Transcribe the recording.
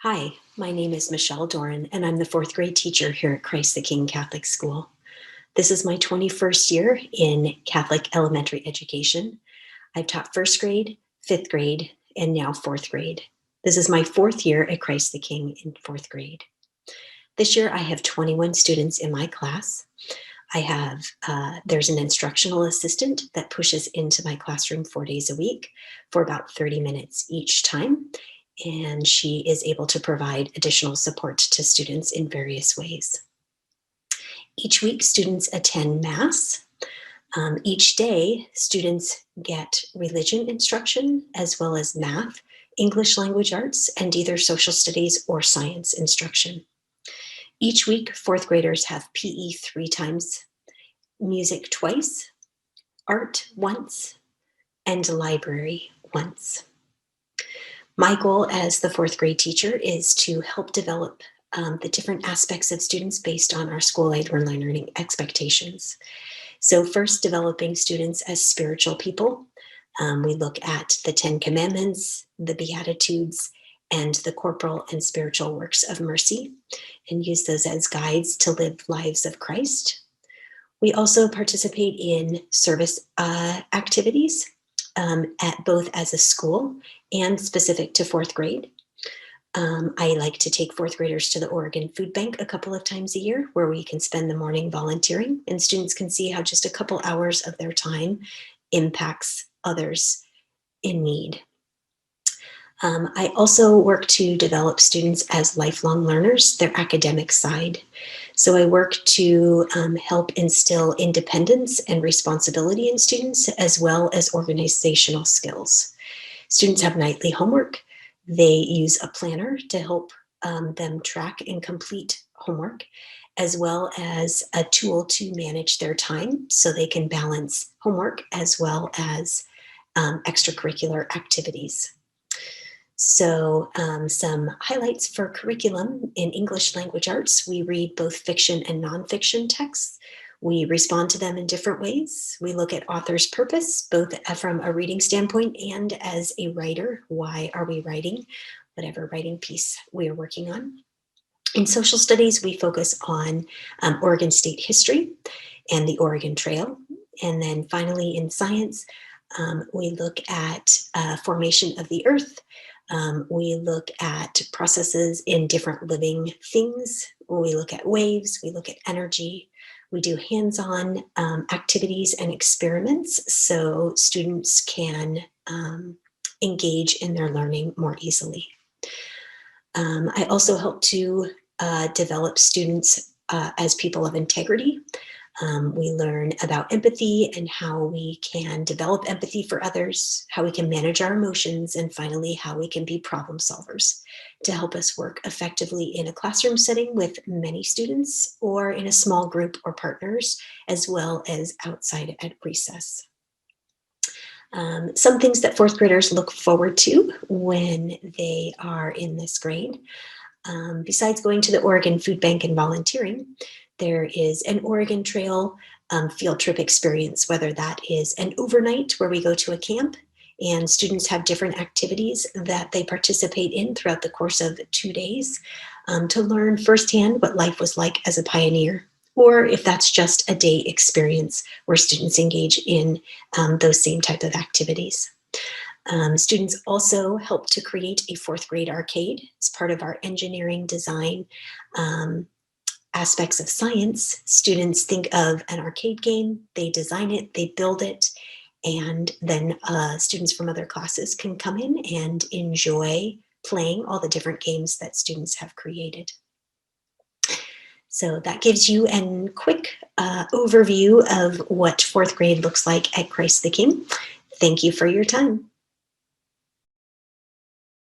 Hi, my name is Michelle Doran, and I'm the fourth grade teacher here at Christ the King Catholic School. This is my 21st year in Catholic elementary education. I've taught first grade, fifth grade, and now fourth grade. This is my fourth year at Christ the King in fourth grade. This year, I have 21 students in my class. There's an instructional assistant that pushes into my classroom 4 days a week for about 30 minutes each time. And she is able to provide additional support to students in various ways. Each week, students attend Mass. Each day, students get religion instruction as well as math, English language arts, and either social studies or science instruction. Each week, fourth graders have PE 3 times, music twice, art once, and library once. My goal as the fourth grade teacher is to help develop the different aspects of students based on our school-age learning expectations. So first, developing students as spiritual people. We look at the 10 Commandments, the Beatitudes, and the corporal and spiritual works of mercy, and use those as guides to live lives of Christ. We also participate in service activities at both as a school and specific to fourth grade. I like to take fourth graders to the Oregon Food Bank a couple of times a year where we can spend the morning volunteering and students can see how just a couple hours of their time impacts others in need. I also work to develop students as lifelong learners, their academic side. So I work to help instill independence and responsibility in students as well as organizational skills. Students have nightly homework. They use a planner to help them track and complete homework, as well as a tool to manage their time so they can balance homework as well as extracurricular activities. So some highlights for curriculum in English language arts. We read both fiction and nonfiction texts. We respond to them in different ways. We look at author's purpose, both from a reading standpoint and as a writer. Why are we writing? Whatever writing piece we are working on. In social studies, we focus on Oregon State history and the Oregon Trail. And then finally in science, we look at formation of the earth. We look at processes in different living things. We look at waves, we look at energy. We do hands-on activities and experiments so students can engage in their learning more easily. I also help to develop students as people of integrity. We learn about empathy and how we can develop empathy for others, how we can manage our emotions, and finally, how we can be problem solvers to help us work effectively in a classroom setting with many students or in a small group or partners, as well as outside at recess. Some things that fourth graders look forward to when they are in this grade. Besides going to the Oregon Food Bank and volunteering, there is an Oregon Trail field trip experience, whether that is an overnight where we go to a camp and students have different activities that they participate in throughout the course of 2 days to learn firsthand what life was like as a pioneer, or if that's just a day experience where students engage in those same type of activities. Students also help to create a fourth grade arcade as part of our engineering design aspects of science. Students think of an arcade game, they design it, they build it, and then students from other classes can come in and enjoy playing all the different games that students have created. So that gives you a quick overview of what fourth grade looks like at Christ the King. Thank you for your time.